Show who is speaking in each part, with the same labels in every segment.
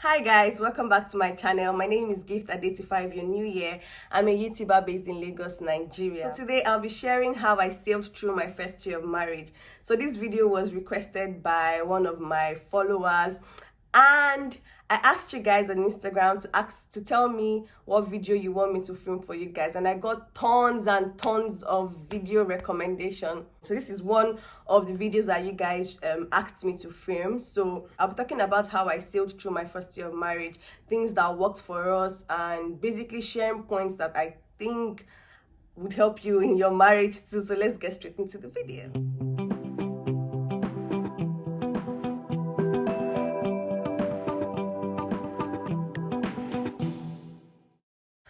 Speaker 1: Hi guys, welcome back to my channel. My name is Gift Adetifa. If you're new here, I'm a YouTuber based in Lagos, Nigeria. So today I'll be sharing how I sailed through my first year of marriage. So this video was requested by one of my followers, and I asked you guys on Instagram to tell me what video you want me to film for you guys, and I got tons and tons of video recommendation. So this is one of the videos that you guys asked me to film. So I'll be talking about how I sailed through my first year of marriage, things that worked for us, and basically sharing points that I think would help you in your marriage too. So let's get straight into the video.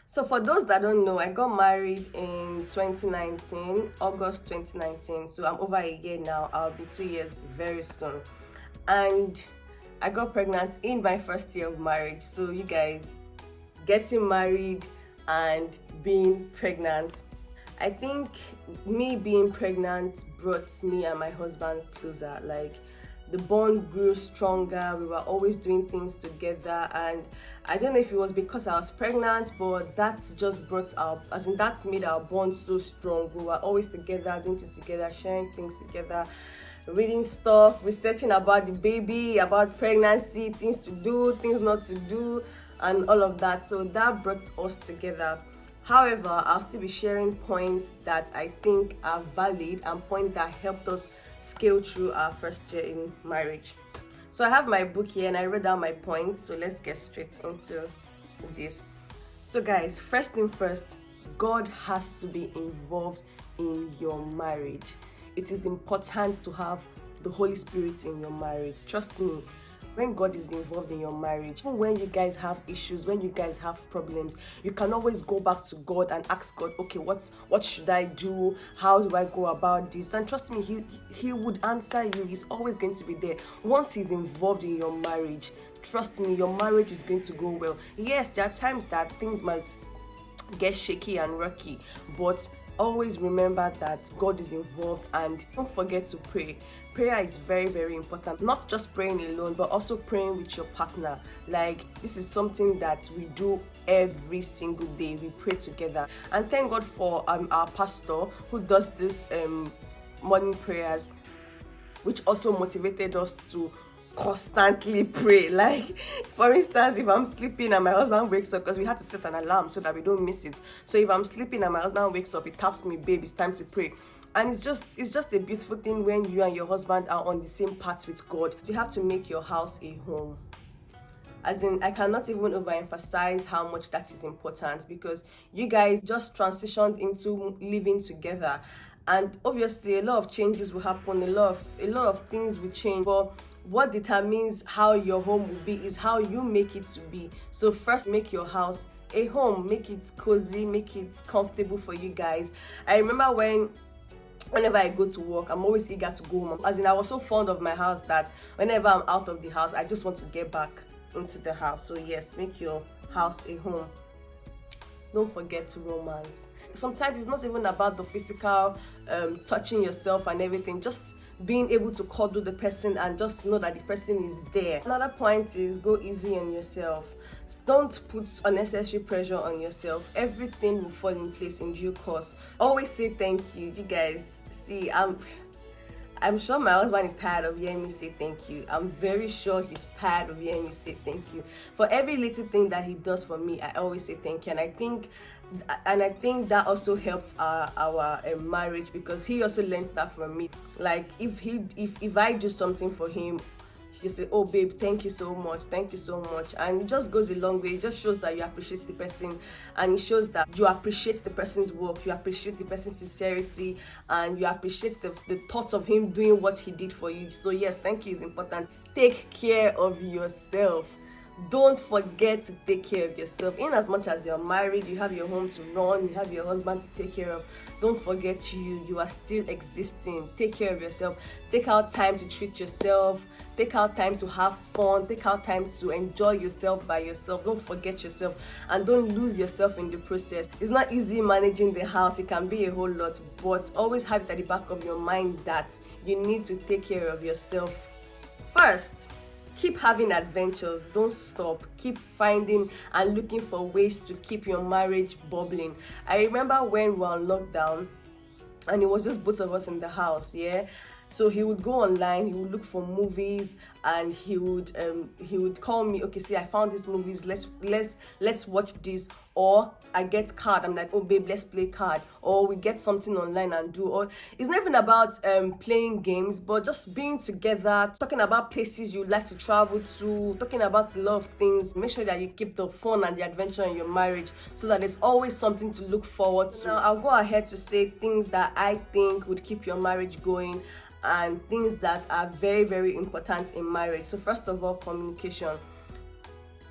Speaker 1: So for those that don't know, I got married in 2019, August 2019. So I'm over a year now. I'll be 2 years very soon. And I got pregnant in my first year of marriage. So you guys, getting married and being pregnant, I think me being pregnant brought me and my husband closer. Like, the bond grew stronger. We were always doing things together, and I don't know if it was because I was pregnant, but that's just brought that made our bond so strong. We were always together, doing things together, sharing things together, reading stuff, researching about the baby, about pregnancy, things to do, things not to do, and all of that. So that brought us together. However, I'll still be sharing points that I think are valid and points that helped us scale through our first year in marriage. So I have my book here and I wrote down my points. So let's get straight into this. So guys, first thing first, God has to be involved in your marriage. It is important to have the Holy Spirit in your marriage. Trust me. When God is involved in your marriage, even when you guys have issues, when you guys have problems, you can always go back to God and ask God, okay, what should I do? How do I go about this? And trust me, he would answer you. He's always going to be there. Once he's involved in your marriage, trust me, your marriage is going to go well. Yes, there are times that things might get shaky and rocky, but always remember that God is involved, and don't forget to pray. Prayer is very, very important. Not just praying alone, but also praying with your partner. Like, this is something that we do every single day. We pray together, and thank God for our pastor who does this morning prayers, which also motivated us to constantly pray. Like, for instance, if I'm sleeping and my husband wakes up, because we had to set an alarm so that we don't miss it. So if I'm sleeping and my husband wakes up, he taps me, babe, it's time to pray. And it's just a beautiful thing when you and your husband are on the same path with God. You have to make your house a home. As in, I cannot even overemphasize how much that is important, because you guys just transitioned into living together, and obviously a lot of changes will happen, a lot of things will change, but what determines how your home will be is how you make it to be. So first, make your house a home, make it cozy, make it comfortable for you guys. I remember whenever I go to work, I'm always eager to go home. As in, I was so fond of my house that whenever I'm out of the house, I just want to get back into the house. So yes, make your house a home. Don't forget to romance. Sometimes it's not even about the physical touching yourself and everything, just being able to cuddle the person and just know that the person is there. Another point is, go easy on yourself. Don't put unnecessary pressure on yourself. Everything will fall in place in due course. Always say thank you. You guys, see, I'm sure my husband is tired of hearing me say thank you. I'm very sure he's tired of hearing me say thank you. For every little thing that he does for me, I always say thank you. And I think that also helped our marriage, because he also learned that from me. Like, if I do something for him, he just say, oh babe, thank you so much, and it just goes a long way. It just shows that you appreciate the person, and it shows that you appreciate the person's work, you appreciate the person's sincerity, and you appreciate the thoughts of him doing what he did for you. So yes, thank you is important. Take care of yourself. Don't forget to take care of yourself. In as much as you're married, you have your home to run, you have your husband to take care of. Don't forget you are still existing. Take care of yourself. Take out time to treat yourself. Take out time to have fun. Take out time to enjoy yourself by yourself. Don't forget yourself, and don't lose yourself in the process. It's not easy managing the house. It can be a whole lot, but always have it at the back of your mind that you need to take care of yourself first. keep having adventures, don't stop, keep finding and looking for ways to keep your marriage bubbling. I remember when we were on lockdown and it was just both of us in the house, yeah. So he would go online, he would look for movies, and he would call me, okay, see, I found these movies, let's watch this. Or I get card, I'm like, oh babe, let's play card. Or we get something online and do. Or it's not even about playing games, but just being together, talking about places you'd like to travel to, talking about a lot of things. Make sure that you keep the fun and the adventure in your marriage, so that there's always something to look forward to. Now I'll go ahead to say things that I think would keep your marriage going, and things that are very, very important in marriage. So first of all, communication.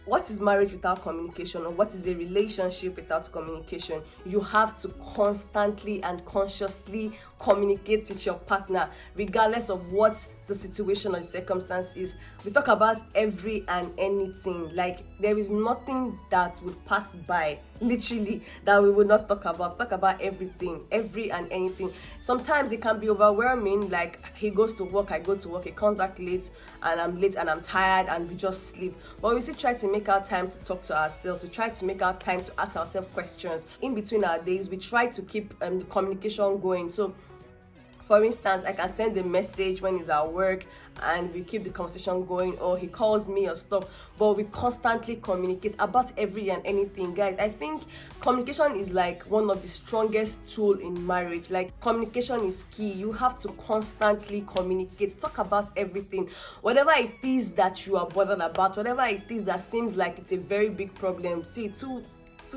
Speaker 1: What is marriage without communication, or what is a relationship without communication? You have to constantly and consciously communicate with your partner, regardless of what the situation or the circumstance is. We talk about every and anything. Like, there is nothing that would pass by, literally, that we would not talk about. Talk about everything, every and anything. Sometimes it can be overwhelming, like he goes to work, I go to work, he comes back late and I'm late and I'm tired and we just sleep. But we still try to make our time to talk to ourselves. We try to make our time to ask ourselves questions. In between our days, we try to keep the communication going. So for instance, I can send a message when he's at work and we keep the conversation going, or he calls me or stuff, but we constantly communicate about every and anything. Guys, I think communication is like one of the strongest tools in marriage. Like, communication is key. You have to constantly communicate, talk about everything, whatever it is that you are bothered about, whatever it is that seems like it's a very big problem. See, two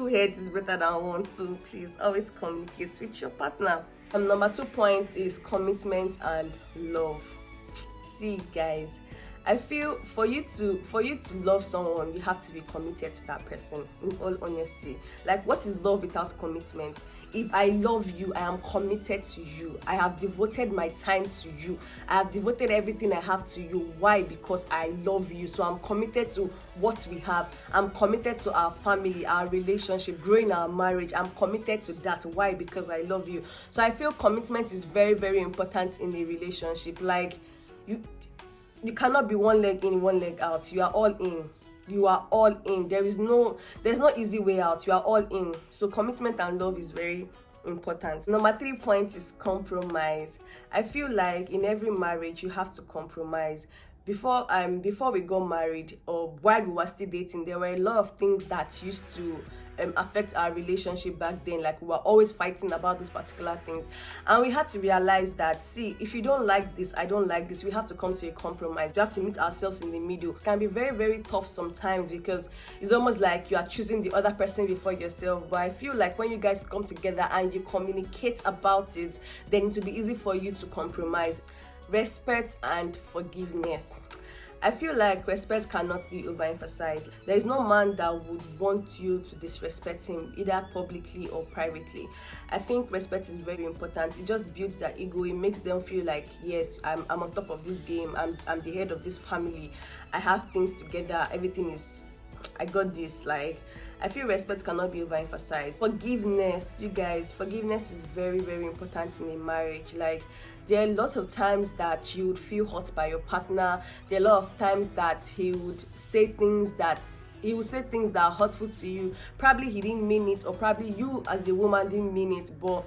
Speaker 1: heads is better than one, so please always communicate with your partner. Number 2 point is commitment and love. See, guys, I feel for you to love someone, you have to be committed to that person, in all honesty. Like, what is love without commitment? If I love you, I am committed to you. I have devoted my time to you. I have devoted everything I have to you. Why? Because I love you. So I'm committed to what we have. I'm committed to our family, our relationship, growing our marriage. I'm committed to that. Why? Because I love you. So I feel commitment is very, very important in a relationship. Like, you cannot be one leg in, one leg out. You are all in. You are all in. There's no easy way out. You are all in. So commitment and love is very important. Number 3 point is compromise. I feel like in every marriage you have to compromise. Before we got married, or while we were still dating, there were a lot of things that used to affect our relationship back then. Like, we were always fighting about these particular things, and we had to realize that, see, if you don't like this, I don't like this, we have to come to a compromise. We have to meet ourselves in the middle. It can be very, very tough sometimes, because it's almost like you are choosing the other person before yourself. But I feel like when you guys come together and you communicate about it, then it will be easy for you to compromise. Respect and forgiveness. I feel like respect cannot be overemphasized. There is no man that would want you to disrespect him, either publicly or privately. I think respect is very important. It just builds their ego. It makes them feel like, yes, I'm on top of this game. I'm the head of this family. I have things together. Everything is, I got this. Like, I feel respect cannot be overemphasized. Forgiveness, you guys, forgiveness is very, very important in a marriage. Like, there are lots of times that you would feel hurt by your partner. There are a lot of times that he would say things that are hurtful to you. Probably he didn't mean it, or probably you as the woman didn't mean it, but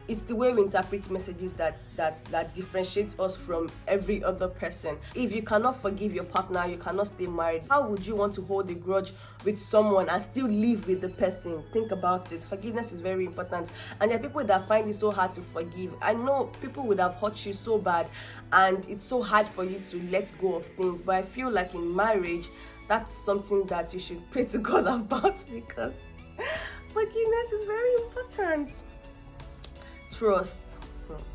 Speaker 1: it's the way we interpret messages that differentiates us from every other person. If you cannot forgive your partner, you cannot stay married. How would you want to hold a grudge with someone and still live with the person? Think about it. Forgiveness is very important, and there are people that find it so hard to forgive. I know people would have hurt you so bad, and it's so hard for you to let go of things. But I feel like in marriage, that's something that you should pray to God about, because forgiveness is very important. Trust.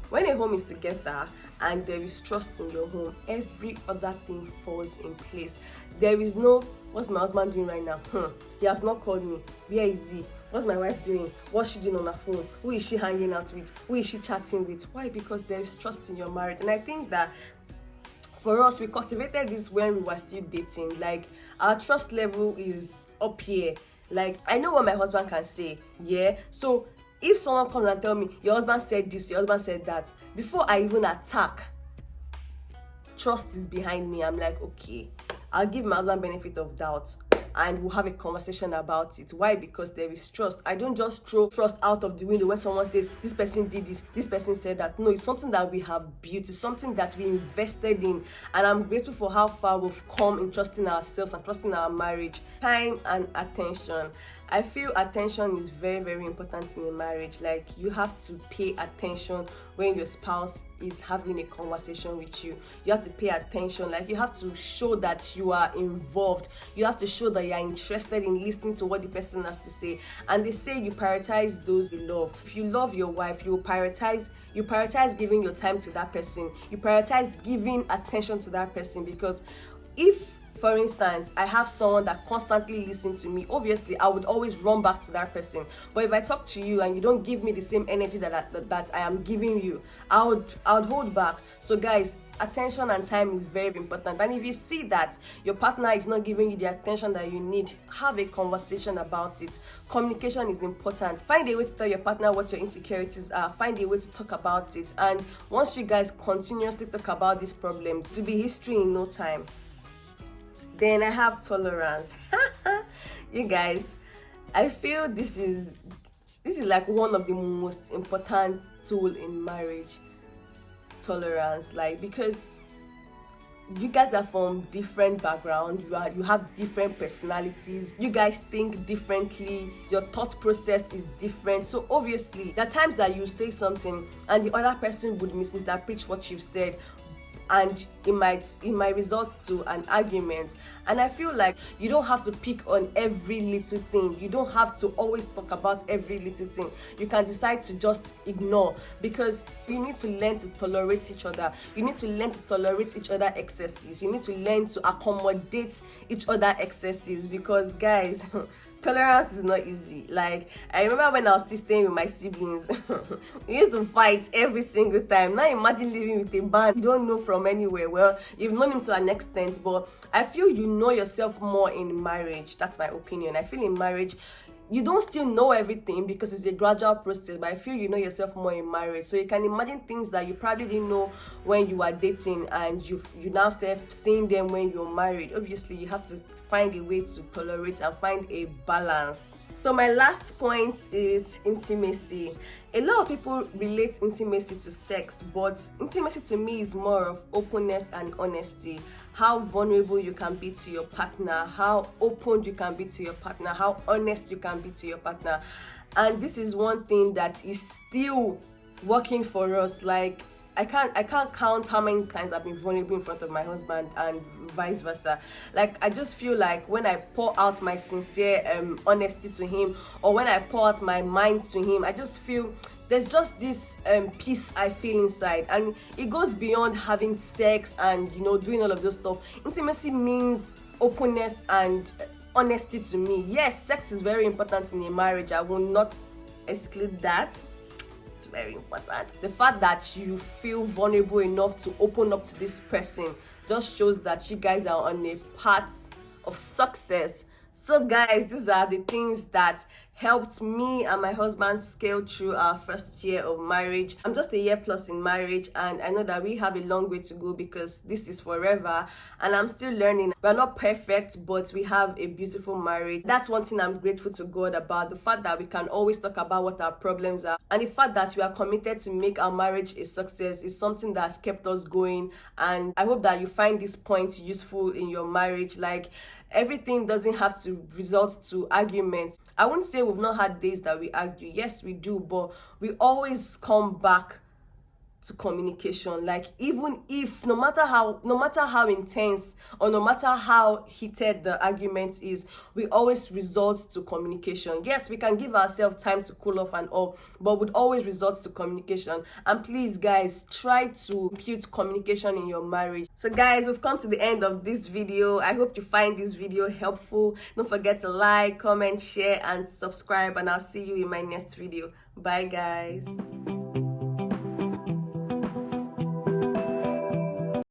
Speaker 1: When a home is together and there is trust in your home, every other thing falls in place. There is no, what's my husband doing right now? He has not called me. Where is he? What's my wife doing? What's she doing on her phone? Who is she hanging out with? Who is she chatting with? Why? Because there is trust in your marriage. And I think that for us, we cultivated this when we were still dating. Like, our trust level is up here. Like, I know what my husband can say. Yeah. So if someone comes and tell me, your husband said this, your husband said that, before I even attack, trust is behind me. I'm like, okay, I'll give my husband benefit of doubt and we'll have a conversation about it. Why? Because there is trust. I don't just throw trust out of the window when someone says this person did this person said that. No, it's something that we have built, it's something that we invested in, and I'm grateful for how far we've come in trusting ourselves and trusting our marriage. Time and attention. I feel attention is very, very important in a marriage. Like, you have to pay attention when your spouse is having a conversation with you. You have to pay attention. Like, you have to show that you are involved. You have to show that you are interested in listening to what the person has to say. And they say you prioritize those you love. If you love your wife, you prioritize giving your time to that person. You prioritize giving attention to that person, because if, for instance, I have someone that constantly listens to me, obviously I would always run back to that person. But if I talk to you and you don't give me the same energy that I am giving you, I would hold back. So guys, attention and time is very important. And if you see that your partner is not giving you the attention that you need, have a conversation about it. Communication is important. Find a way to tell your partner what your insecurities are. Find a way to talk about it. And once you guys continuously talk about these problems, to be history in no time. Then I have tolerance. You guys, I feel this is like one of the most important tool in marriage. Tolerance, like, because you guys are from different backgrounds, you have different personalities, you guys think differently, your thought process is different. So obviously there are times that you say something and the other person would misinterpret what you've said, and it might result to an argument. And I feel like you don't have to pick on every little thing. You don't have to always talk about every little thing. You can decide to just ignore, because you need to learn to tolerate each other. You need to learn to tolerate each other excesses. You need to learn to accommodate each other excesses, because guys, tolerance is not easy. Like, I remember when I was still staying with my siblings, we used to fight every single time. Now imagine living with a man you don't know from anywhere. Well, you've known him to an extent, but I feel you know yourself more in marriage. That's my opinion. I feel in marriage you don't still know everything, because it's a gradual process, but I feel you know yourself more in marriage. So you can imagine things that you probably didn't know when you were dating, and you now start seeing them when you're married. Obviously you have to find a way to tolerate and find a balance. So my last point is intimacy. A lot of people relate intimacy to sex, but intimacy to me is more of openness and honesty. How vulnerable you can be to your partner, how open you can be to your partner, how honest you can be to your partner. And this is one thing that is still working for us. Like, I can't count how many times I've been vulnerable in front of my husband and vice versa. Like, I just feel like when I pour out my sincere honesty to him, or when I pour out my mind to him, I just feel there's just this peace I feel inside, and it goes beyond having sex and doing all of those stuff. Intimacy means openness and honesty to me. Yes, sex is very important in a marriage. I will not exclude that. Very important. The fact that you feel vulnerable enough to open up to this person just shows that you guys are on a path of success. So guys, these are the things that helped me and my husband scale through our first year of marriage. I'm just a year plus in marriage, and I know that we have a long way to go, because this is forever and I'm still learning. We're not perfect, but we have a beautiful marriage. That's one thing I'm grateful to God about, the fact that we can always talk about what our problems are, and the fact that we are committed to make our marriage a success is something that's kept us going. And I hope that you find this point useful in your marriage. Like, everything doesn't have to result to arguments. I won't say we've not had days that we argue. Yes, we do, but we always come back to communication. Like, even if no matter how intense or no matter how heated the argument is, we always resort to communication. Yes, we can give ourselves time to cool off and all, but would always resort to communication. And please guys, try to impute communication in your marriage. So guys, we've come to the end of this video. I hope you find this video helpful. Don't forget to like, comment, share and subscribe, and I'll see you in my next video. Bye guys.